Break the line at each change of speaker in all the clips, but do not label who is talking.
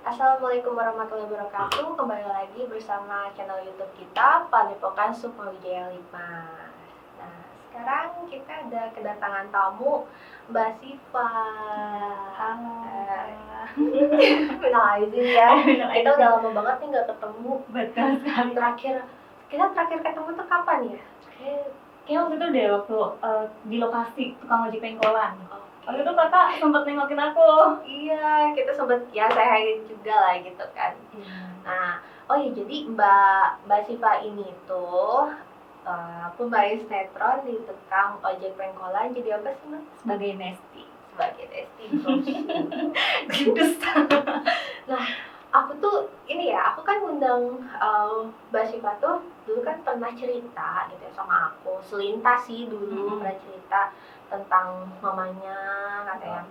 Assalamualaikum warahmatullahi wabarakatuh. Kembali lagi bersama channel YouTube kita, Padepokan Sukma Wijaya 5. Nah, sekarang kita ada kedatangan tamu, Mbak Siva.
Halo.
Minal aizin ya. Kita udah lama banget nih nggak ketemu.
Betul sekali.
Kita terakhir ketemu tuh kapan ya?
Kayaknya waktu itu deh, waktu di lokasi tukang ojek pengkolan. Waktu itu kakak sempat nengokin aku.
Iya, kita sempat ya saya juga lah gitu kan. Nah, jadi Mbak Siva ini tuh pembawa sinetron di tukang ojek pengkolan. Jadi apa sih Mbak?
Sebagai Nesti.
Sebagai Nesti terus. Nah, aku tuh aku kan ngundang Mbak Siva tuh dulu kan pernah cerita gitu ya sama aku, selintas sih dulu pernah cerita tentang mamanya katanya.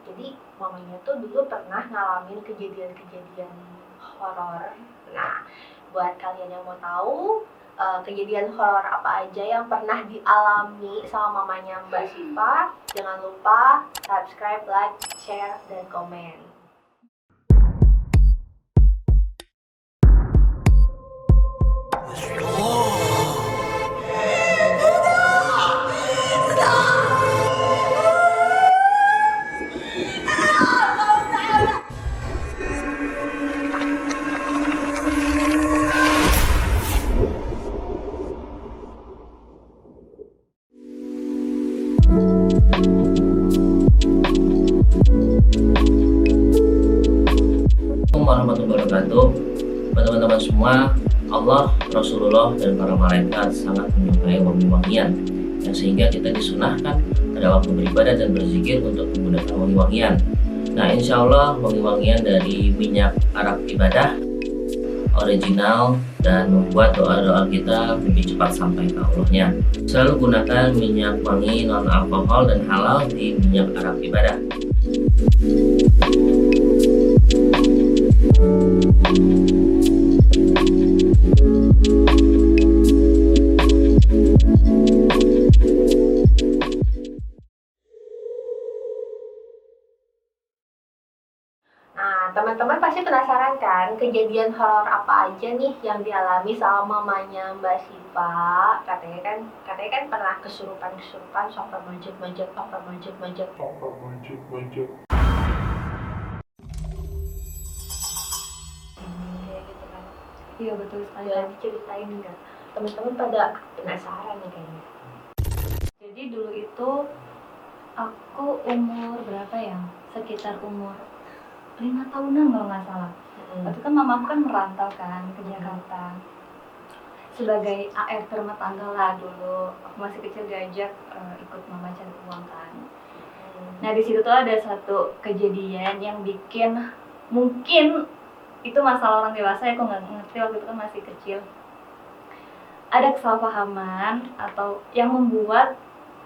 Jadi mamanya tuh dulu pernah ngalamin kejadian-kejadian horor. Nah, buat kalian yang mau tahu kejadian horor apa aja yang pernah dialami sama mamanya Mbak Siva, jangan lupa subscribe, like, share, dan komen.
Warahmatullahi wabarakatuh. Teman-teman semua, Allah, Rasulullah, dan para malaikat sangat menyukai wangi-wangian, yang sehingga kita disunahkan pada waktu beribadah dan berzikir untuk menggunakan wangi-wangian. Nah, insya Allah wangi-wangian dari minyak arak ibadah original dan membuat doa-doa kita lebih cepat sampai ke Allahnya. Selalu gunakan minyak wangi non alkohol dan halal di minyak arak ibadah.
Nah, teman-teman pasti penasaran kan kejadian horor apa aja nih yang dialami sama mamanya Mbak Siva. Katanya kan pernah kesurupan sampai manjat-manjat. Kayak gitu kan.
Iya betul sekali.
Boleh diceritain nggak? Teman-teman pada penasaran nih kayaknya.
Jadi dulu itu aku umur berapa ya? Sekitar umur 5 tahunan kalau nggak salah. Waktu kan mamaku kan merantau kan ke Jakarta sebagai ART rumah tangga lah dulu. Aku masih kecil diajak ikut mama cari uang kan. Nah di situ tuh ada satu kejadian yang bikin, mungkin itu masalah orang dewasa ya, aku nggak ngerti, waktu itu kan masih kecil. Ada kesalahpahaman atau yang membuat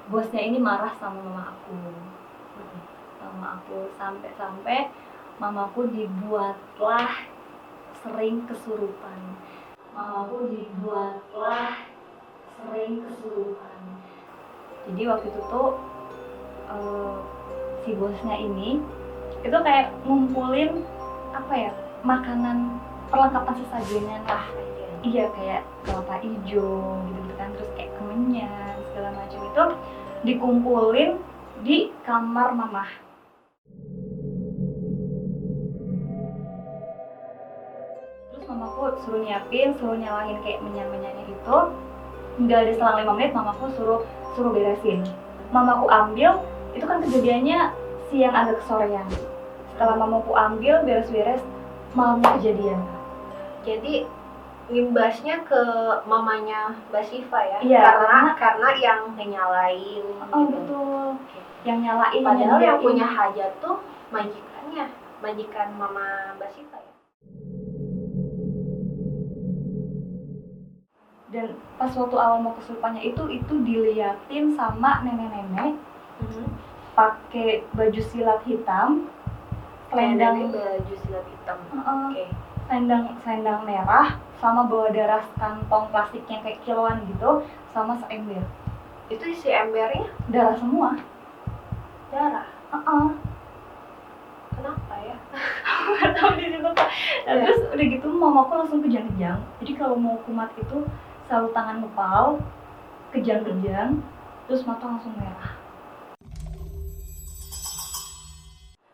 bosnya ini marah sama mama aku sampai mamaku dibuatlah sering kesurupan. Jadi waktu itu tuh si bosnya ini itu kayak ngumpulin makanan perlengkapan sesajennya lah. Iya, kayak kelapa hijau gitu kan, terus kayak kemenyan segala macam itu dikumpulin di kamar mama. Terus mamaku suruh nyalahin kayak menyan-menyannya itu. Nggak ada selang 5 menit mamaku suruh beresin. Mamaku ambil, itu kan kejadiannya siang agak kesorean. Setelah mamaku ambil beres-beres, malamnya kejadian.
Jadi imbasnya ke mamanya Mbak Siva ya?
Iya,
karena yang nyalain.
Oh gitu. Betul. Yang nyalain.
Padahal yang punya hajat tuh majikan mama Mbak Siva ya.
Dan pas waktu awal mau kesurupannya itu diliatin sama nenek-nenek pakai baju silat hitam, selendang
baju silat hitam.
Selendang merah, sama bawa darah kantong plastiknya kayak kiloan gitu, sama seember.
Itu isi embernya
darah semua.
Darah?
Kenapa
ya?
nggak tahu di situ Kak. Nah, terus udah gitu mamaku langsung kejang-kejang. Jadi kalau mau kumat itu selalu tangan ngepal, kejang-kejang, terus mata langsung merah.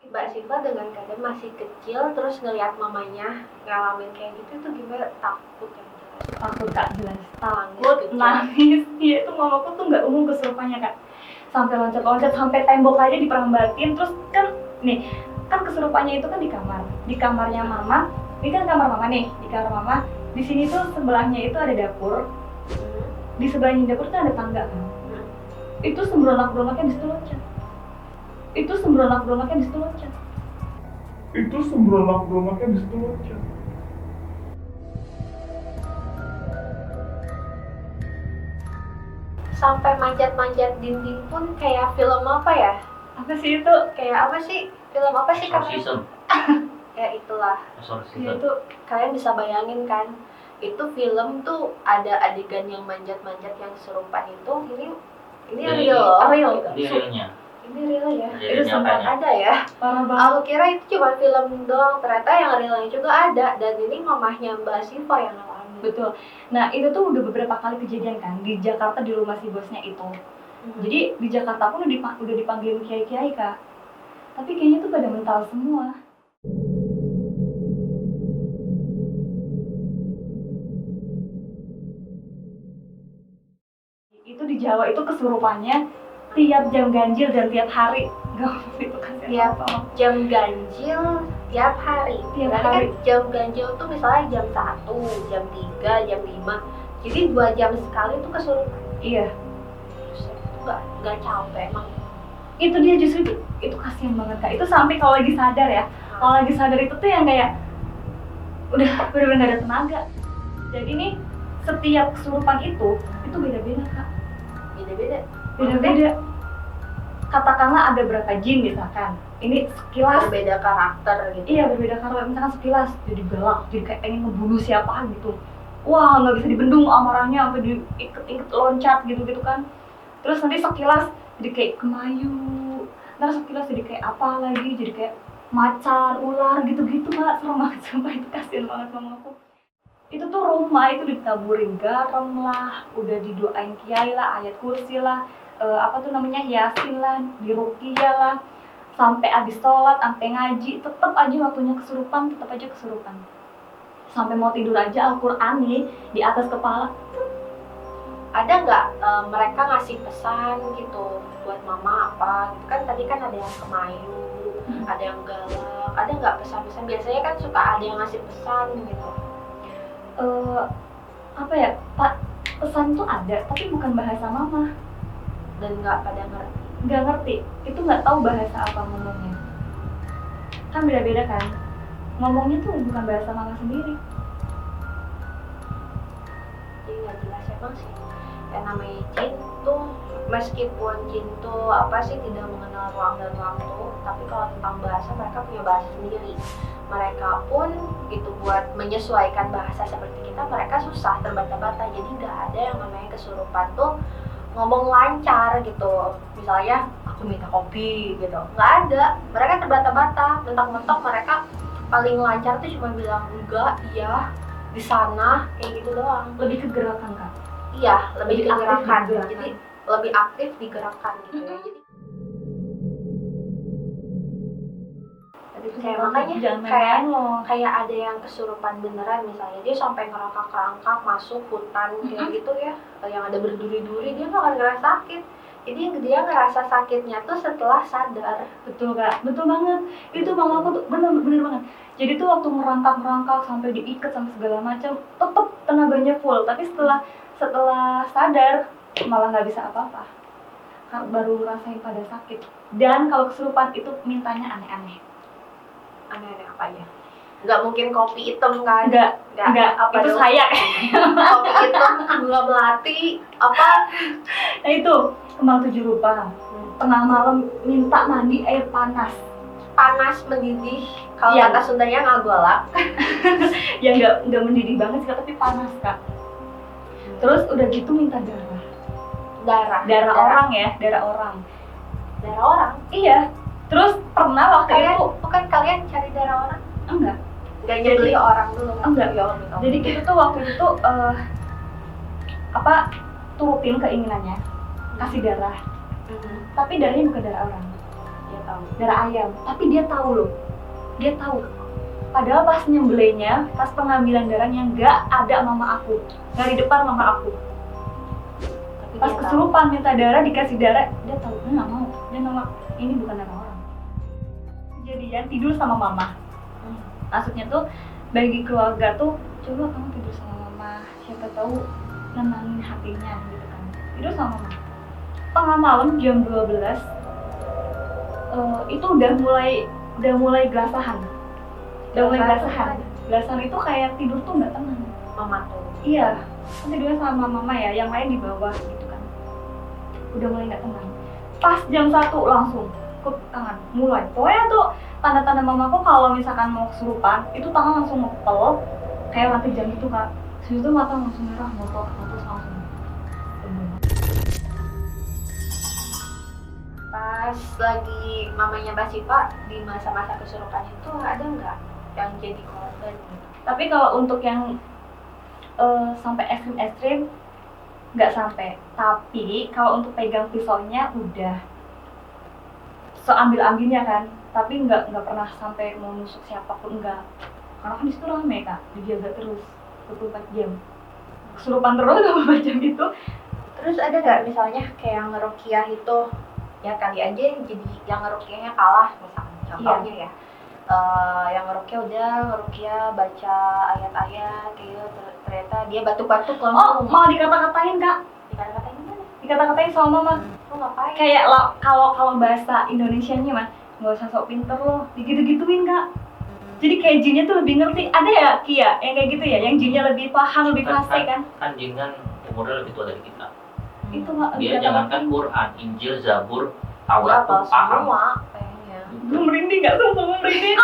Mbak Siva dengan keadaan masih kecil terus ngelihat mamanya ngalamin kayak gitu itu gimana? Takut yang jelas.
Takut Kak, jelas.
Nangis
Takut,
gitu.
nangis. Iya itu mamaku tuh nggak umum kesurupannya Kak. Sampai loncat-loncat, sampai tembok aja diperambatin. Terus kan nih, kan kesurupannya itu kan di kamar. Di kamarnya mama, ini kan kamar mama nih, di kamar mama. Di sini tuh sebelahnya itu ada dapur. Di sebelahnya dapur tuh ada tangga kan. Itu sembronak-beronaknya di situ loncat. Itu sembronak-beronaknya di situ loncat.
Sampai manjat-manjat dinding pun kayak film apa ya?
Apa sih itu?
Kayak apa sih? Film apa sih kamu?
Exorcism.
Ya itulah.
Exorcism.
Itu kalian bisa bayangin kan? Itu film tuh ada adegan yang manjat-manjat yang kesurupan itu. Ini
Jadi,
real.
real.
Gitu.
Ini realnya.
Ini real ya.
Jadi
Itu sempat
nyatanya.
ada ya.
Parah banget.
Aku kira itu cuma film doang, ternyata yang realnya juga ada. Dan ini mamahnya Mbak Siva yang ngalamin.
Betul. Nah itu tuh udah beberapa kali kejadian kan di Jakarta di rumah si bosnya itu. Jadi di Jakarta pun udah dipanggilin kiai-kiai Kak. Tapi kayaknya tuh pada mental semua. Itu di Jawa itu kesurupannya tiap jam ganjil dan tiap hari. Gak itu kasihan
Tiap
banget.
jam ganjil tiap hari.
Tiap
Berarti
hari.
kan jam ganjil tuh misalnya jam 1, jam 3, jam 5. Jadi 2 jam sekali tuh kesurupan.
Iya.
Itu nggak capek emang.
Itu dia justru itu kasihan banget Kak. Itu sampai kalau lagi sadar ya. Kalau lagi sadar itu tuh yang kayak udah bener-bener gak ada tenaga. Jadi nih setiap kesurupan itu beda-beda Kak.
Beda-beda.
Beda-beda. Katakanlah ada berapa jin misalkan. Ini sekilas
Berbeda karakter gitu.
iya berbeda karakter. Misalkan sekilas jadi galak, jadi kayak pengen ngebunuh siapa gitu. Wah nggak bisa dibendung amarahnya sampai diikat loncat gitu kan. Terus nanti sekilas jadi kayak kemayu. Ntar sekilas jadi kayak apa lagi, jadi kayak macan, ular gitu-gitu Kak. Serem banget sumpah, itu kasihan banget mamaku. Itu tuh rumah itu ditaburin garam lah, udah didoain kiai lah, ayat kursi lah, yasin lah, diruqyah lah, sampai habis sholat, sampai ngaji, tetep aja waktunya kesurupan, tetep aja kesurupan. Sampai mau tidur aja Al-Quran nih di atas kepala.
Ada nggak mereka ngasih pesan gitu buat mama apa gitu kan? Tadi kan ada yang kemayu, ada yang galak, ada nggak pesan-pesan? Biasanya kan suka ada yang ngasih pesan gitu.
Pesan tuh ada, tapi bukan bahasa mama.
Dan nggak pada ngerti.
Nggak ngerti, itu nggak tahu bahasa apa ngomongnya. Kan beda-beda kan, ngomongnya tuh bukan bahasa mama sendiri.
Jadi nggak jelas emang sih. Yang namanya jin tuh, meskipun jin tuh tidak mengenal ruang dan waktu, tapi kalau tentang bahasa mereka punya bahasa sendiri. Mereka pun itu buat menyesuaikan bahasa seperti kita, mereka susah, terbata-bata. Jadi nggak ada yang namanya kesurupan tuh ngomong lancar gitu. Misalnya aku minta kopi gitu, nggak ada. Mereka terbata-bata, mentok-mentok mereka paling lancar tuh cuma bilang enggak, iya, di sana, kayak gitu doang.
Lebih ke gerakan Kak.
Iya, lebih
Lebih
ke
aktif
gerakan.
di gerakan.
Jadi lebih aktif di gerakan gitu ya. Jadi kayak makanya
jangan
kayak
main-main loh.
kayak ada yang kesurupan beneran, misalnya dia sampai ngerangkak-rangkak masuk hutan kayak gitu ya, yang ada berduri-duri, dia nggak akan ngerasa sakit. Jadi dia ngerasa sakitnya tuh setelah sadar.
Betul Kak, betul banget. Itu mamaku tuh bener banget. Jadi tuh waktu merangkak sampai diikat sampai segala macam, tetep tenaganya full. Tapi setelah sadar malah nggak bisa apa-apa. Baru ngerasain pada sakit. Dan kalau kesurupan itu mintanya aneh-aneh.
Aneh-aneh apa ya? Nggak mungkin kopi hitam kan?
Enggak,
apa
itu
dong?
saya.
Kopi hitam, gula melati, apa?
Nah itu kembang 7 rupa. Tengah malam minta mandi air panas.
Panas mendidih. Kalau
Iya.
kata Sundanya ngagolak.
Ya nggak mendidih banget sih Kak, tapi panas Kak. Terus udah gitu minta darah. Darah orang ya, darah orang.
Darah orang.
Iya. Terus pernah waktu itu
Kalian cari darah orang?
Enggak.
Nggak nyebeli orang dulu?
Enggak.
Ya Allah.
Jadi kita tuh waktu itu turutin keinginannya, kasih darah. Tapi darahnya bukan darah orang,
Dia tahu.
darah ayam. Tapi dia tahu loh, dia tahu. Padahal pas nyembelihnya, pas pengambilan darahnya nggak ada mama aku, nggak di depan mama aku.
Tapi
Pas
dia tahu.
kesurupan minta darah, dikasih darah, dia tahu, dia nggak mau. Dia nolak, ini bukan darah orang. Kejadian tidur sama mama. Maksudnya tuh bagi keluarga tuh, coba kamu tidur sama mama, siapa tahu nenangin hatinya gitu kan. Tidur sama mama. Tengah malam jam 12 itu udah mulai gelasahan. Udah mulai gelasahan. Gelasahan itu kayak tidur tuh nggak tenang.
Mama tuh.
Iya, kan tidurnya sama mama ya, yang lain di bawah gitu kan. Udah mulai nggak tenang. Pas jam 1 langsung ke tangan, mulai. Pokoknya tuh tanda-tanda mamaku kalau misalkan mau kesurupan, itu tangan langsung ngepel, kayak mati jam gitu kak. Terus itu mata langsung merah, ngotot langsung.
Pas lagi mamanya Mbak Siva di masa-masa kesurupan itu ada nggak yang jadi korban gitu?
Tapi kalau untuk yang sampai ekstrim nggak sampai. Tapi kalau untuk pegang pisaunya udah seambil-ambilnya kan. Tapi nggak pernah sampai mau nusuk siapapun, enggak. Karena kan disitu rame kak, dijaga terus 24 jam. Kesurupan terus 24 jam itu.
Terus ada nggak misalnya kayak yang ngeruqyah itu, ya kali aja jadi yang ngeruqyahnya kalah misalkan contohnya ya. Yang ngeruqyah baca ayat-ayat kayak gitu, ternyata dia batuk-batuk
Oh,
langsung.
mau dikata-katain kak?
Dikata-katain gimana?
Dikata-katain sama mama.
Lu ngapain?
Kayak kalau bahasa Indonesianya mah, nggak usah sok pinter loh, digitu-gituin kak. Jadi kayak jinnya tuh lebih ngerti. Ada ya Kia yang kayak gitu ya, yang jinnya lebih paham, lebih fasih kan?
Kan jin kan umurnya lebih tua dari kita.
Itu nggak
Dia jangankan Quran, Injil, Zabur, Taurat
Apa
tuh paham.
semua kayaknya.
Belum merinding nggak, sumpah belum merinding.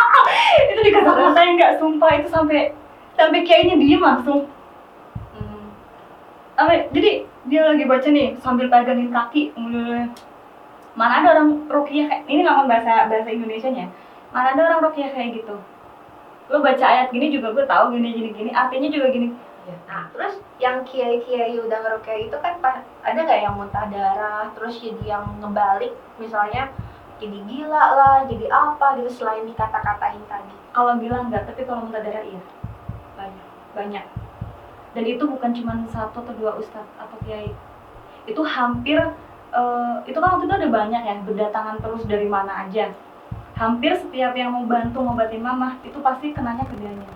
Itu dikata-katain nggak, sumpah itu sampai kiainya diem langsung. Jadi dia lagi baca nih sambil pegangin kaki. Mana ada orang ruqyah kayak ini, ngomong bahasa Indonesianya. Mana ada orang ruqyah kayak gitu. Lo baca ayat gini juga gue tahu gini, artinya juga gini.
Nah, terus yang kiai-kiai udah ngeruqyah itu kan ada nggak yang muntah darah, terus jadi yang ngebalik, misalnya jadi gila lah, jadi apa gitu selain dikata-katain tadi?
Kalau bilang enggak, tapi kalau muntah darah iya. Banyak. Dan itu bukan cuma 1 atau 2 ustadz atau kiai. Itu hampir itu kan waktu itu ada banyak ya, berdatangan terus dari mana aja. Hampir setiap yang mau bantu ngobatin mama itu pasti kenanya ke dianya.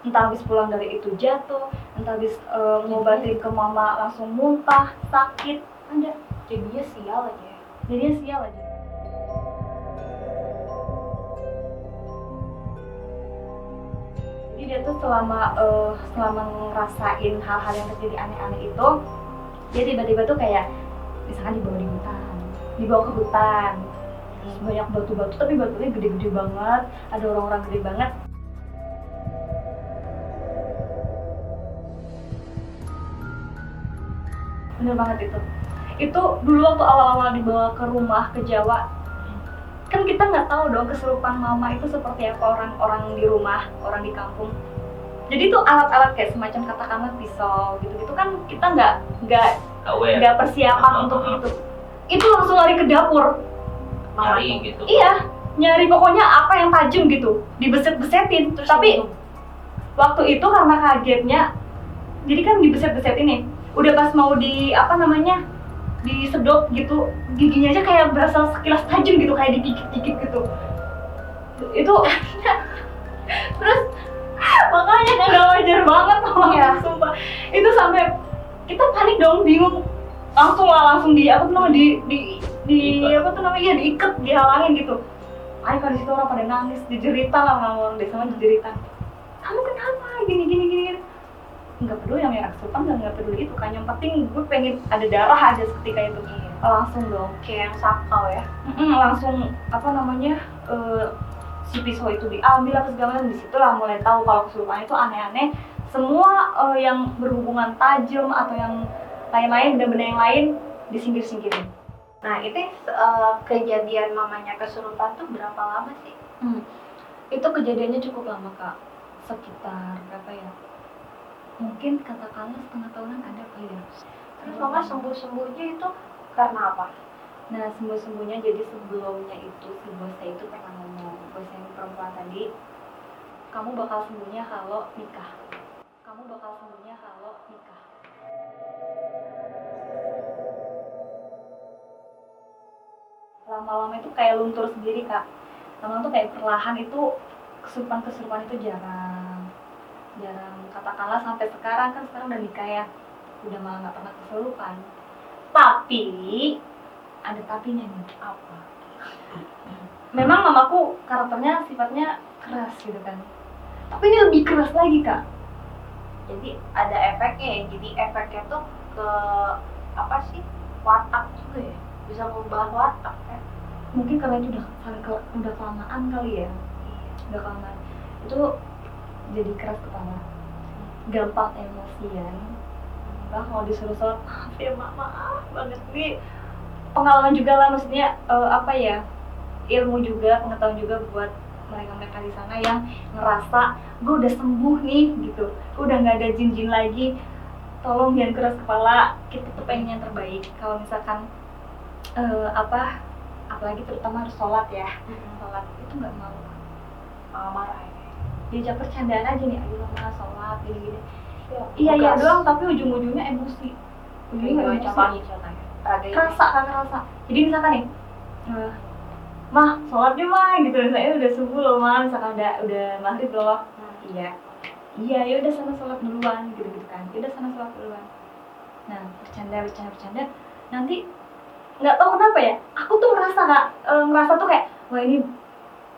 Entah habis pulang dari itu jatuh, entah habis ngobatin ke mama langsung muntah, sakit, ada.
Jadinya sial aja ya.
Jadinya sial aja. Jadi dia tuh selama ngerasain hal-hal yang terjadi aneh-aneh itu, dia tiba-tiba tuh kayak misalkan dibawa ke hutan, terus banyak batu-batu, tapi batunya gede-gede banget, ada orang-orang gede banget. Bener banget itu dulu waktu awal-awal dibawa ke rumah ke Jawa, kan kita nggak tahu dong kesurupan mama itu seperti apa, orang di rumah, orang di kampung. Jadi tuh alat-alat kayak semacam katakanlah pisau gitu kan kita nggak persiapan untuk itu langsung lari ke dapur
Nyari gitu.
iya, nyari pokoknya apa yang tajam gitu, dibeset-besetin. Tapi waktu itu karena kagetnya, jadi kan dibeset-besetin nih, udah pas mau disedot gitu, giginya aja kayak berasa sekilas tajam gitu, kayak digigit-gigit gitu. Itu terus makanya kan gak wajar banget
Iya.
sumpah. Itu sampai kita panik dong, bingung, langsung diikat, dihalangin gitu. Ayo kan di situ orang pada nangis, dijeritan lah orang desa, dijeritan. Kamu kenapa? Gini. Nggak peduli yang kesurupan, nggak peduli itu kan, yang penting gue pengen ada darah aja ketika itu. Langsung dong
Kayak yang sakau ya.
langsung si pisau itu diambil apa segala macam. Disitulah mulai tahu kalau kesurupan itu aneh-aneh. Semua yang berhubungan tajam atau yang lain-lain, benda-benda yang lain disingkir-singkirin.
Nah itu kejadian mamanya kesurupan tuh berapa lama sih?
Itu kejadiannya cukup lama Kak, sekitar berapa ya? Mungkin katakanlah setengah tahunan ada kali ya.
Terus mama sembuh-sembuhnya itu karena apa?
Nah sembuh-sembuhnya jadi sebelumnya itu si bosnya itu pernah ngomong, bosnya yang perempuan tadi, kamu bakal sembuhnya kalau nikah. Kamu bakal sembuhnya kalau nikah. Lama-lama itu kayak luntur sendiri Kak. Lama-lama tuh kayak perlahan itu kesurupan itu jarang. Katakanlah sampai sekarang kan sekarang udah nikah ya, udah malah nggak pernah kesurupan. Tapi ada tapinya nih.
Apa?
Memang mamaku karakternya sifatnya keras gitu kan, tapi ini lebih keras lagi Kak.
Jadi ada efeknya ya. Jadi efeknya tuh ke apa sih? Watak juga ya. Bisa mengubah watak ya.
Mungkin karena itu udah kelamaan kali ya. Udah kelamaan. Itu jadi keras kepala. Gampang emosian. Kalau disuruh sholat, maaf ya maaf banget nih. Pengalaman juga lah, maksudnya apa ya? Ilmu juga, pengetahuan juga buat mereka di sana yang ngerasa gue udah sembuh nih gitu, udah nggak ada jin-jin lagi, tolong jangan keras kepala, kita tuh pengen yang terbaik. Kalau misalkan apalagi terutama harus sholat ya, sholat itu nggak mau
Marah ya.
diajak bercandaan aja nih, ayo mama sholat gini-gini,
Ya,
iya
tegas.
doang, tapi ujung-ujungnya emosi, ujungnya nggak emosi. Kerasa. Jadi misalkan nih, mah sholat deh mah gitu, misalnya udah subuh loh mah, misalkan udah maghrib loh, iya ya udah sana sholat duluan gitu kan, udah sana sholat duluan. Nah bercanda, nanti nggak tahu kenapa ya, aku tuh ngerasa tuh kayak, wah ini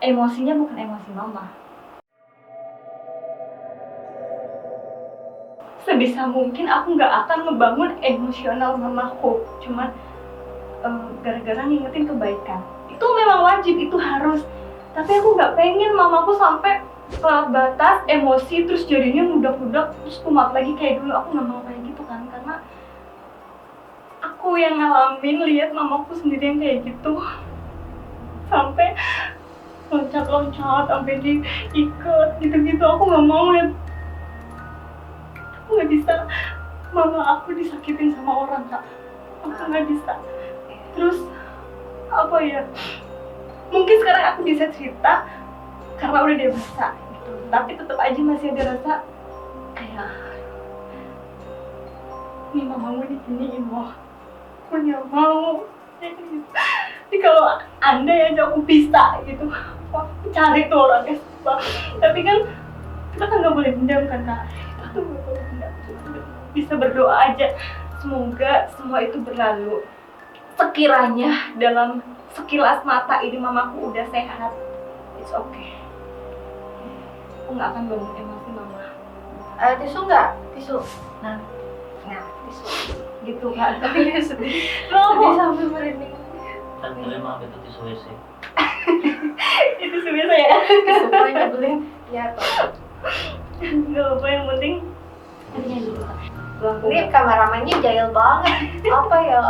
emosinya bukan emosi mama. Sebisa mungkin aku nggak akan ngebangun emosional mamaku, cuman gara-gara ngingetin kebaikan. Itu memang wajib, itu harus. Tapi aku nggak pengen mamaku sampai kelewat batas, emosi, terus jadinya mudak-mudak, terus kumat lagi kayak dulu. Aku nggak mau kayak gitu kan, karena aku yang ngalamin lihat mamaku sendiri yang kayak gitu, sampai loncat-loncat, sampai diikat gitu-gitu. Aku nggak mau ya. Aku nggak bisa mama aku disakitin sama orang Kak. Aku nggak bisa. Terus apa ya, mungkin sekarang aku bisa cerita karena udah dewasa gitu, tapi tetap aja masih ada rasa kayak nih mamamu diginiin loh, aku nggak mau ya gitu. Jadi kalau andai aja aku bisa gitu, aku cari tuh orangnya. Tapi kan kita kan nggak boleh dendam kan Kak, kita tuh nggak boleh dendam, bisa berdoa aja semoga semua itu berlalu. Sekiranya dalam sekilas mata ini mamaku udah sehat, it's okay. Aku nggak akan bangun emosi mama.
Tisu nggak? Tisu.
Nah,
Tisu.
gitu kan.
Tapi dia sedih.
Loh,
Sedih sampai merinding.
Dan kalian maaf itu tisu WC.
itu sebenarnya saya.
Supaya nyebelin. Ya toh.
Nggak apa, yang penting hatinya dulu.
Ini kameramennya jahil banget. Apa ya?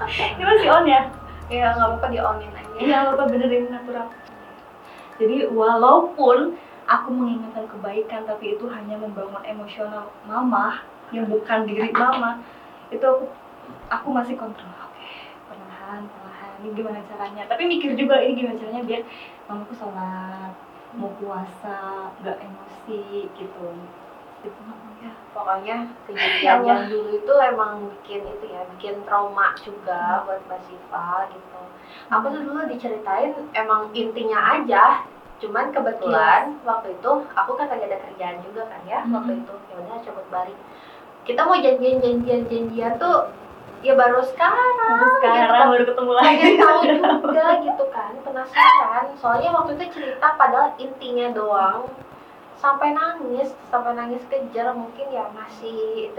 Ini masih on ya?
Ya nggak apa-apa, di onin aja.
Iya, apa benerin natural. Jadi walaupun aku menginginkan kebaikan, tapi itu hanya membangun emosional mama yang bukan diri mama, itu aku masih kontrol. Oke, perlahan. Ini gimana caranya? Tapi mikir juga ini gimana caranya biar mamaku sholat, mau puasa, nggak emosi gitu. Gitu ya.
Pokoknya kejadian yang dulu itu emang bikin trauma juga buat Mbak Siva gitu. Aku tuh dulu diceritain emang intinya aja, cuman kebetulan waktu itu aku kan lagi ada kerjaan juga kan ya. Waktu itu ya udah cabut balik, kita mau janjian tuh ya baru sekarang gitu kan.
Baru ketemu lagi.
Pengen tahu juga gitu kan, penasaran. Soalnya waktu itu cerita padahal intinya doang, sampai nangis kejer, mungkin ya masih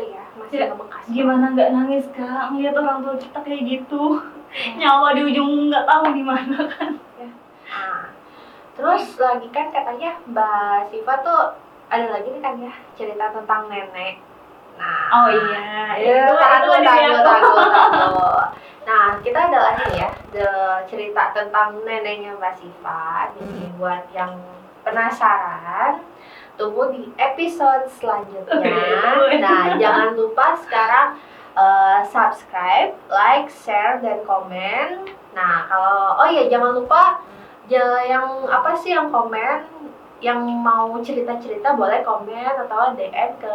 Ya,
ngebekas.
gimana nggak nangis Kak, ngeliat orang tua kita kayak gitu, nyawa di ujung nggak tahu di mana kan.
Nah, terus lagi kan katanya Mbak Siva tuh ada lagi nih kan ya cerita tentang nenek. Nah,
Oh iya,
itu
lagi
takut. Nah, kita ada lagi ya cerita tentang neneknya Mbak Siva. Jadi buat yang penasaran, tunggu di episode selanjutnya. Nah, jangan lupa sekarang subscribe, like, share, dan komen. Nah, kalau jangan lupa yang apa sih yang komen, yang mau cerita-cerita boleh komen atau DM ke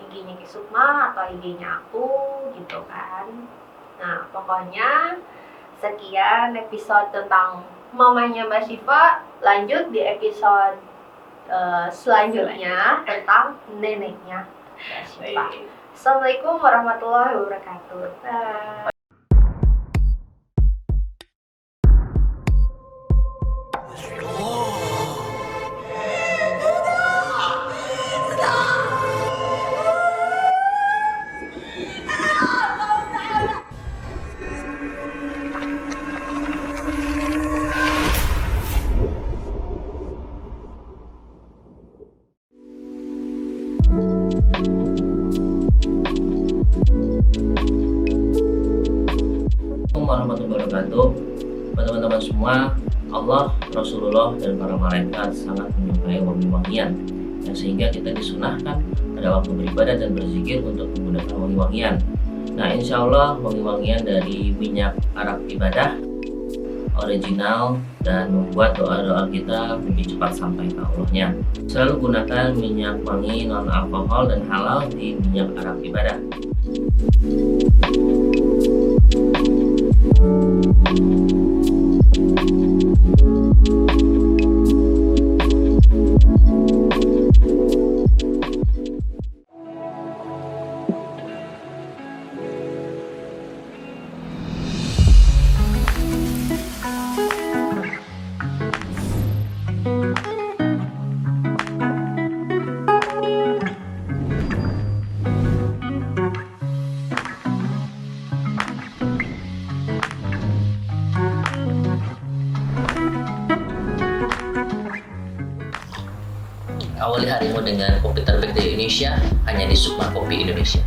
IG-nya Kisukma atau IG-nya aku gitu kan. Nah, pokoknya sekian episode tentang mamanya Mbak Syifa. Lanjut di episode selanjutnya tentang neneknya Mbak Syifa. Assalamualaikum warahmatullahi wabarakatuh.
Assalamualaikum warahmatullahi wabarakatuh. Teman-teman semua, Allah, Rasulullah, dan para malaikat sangat menyukai wangi-wangian, sehingga kita disunahkan pada waktu beribadah dan berzikir untuk menggunakan wangi-wangian. Nah, insya Allah wangi-wangian dari minyak arak ibadah original dan membuat doa-doa kita lebih cepat sampai ke Allahnya. Selalu gunakan minyak wangi non alkohol dan halal di minyak arak ibadah. Awali harimu dengan kopi terbaik dari Indonesia, hanya di Sukma Kopi Indonesia.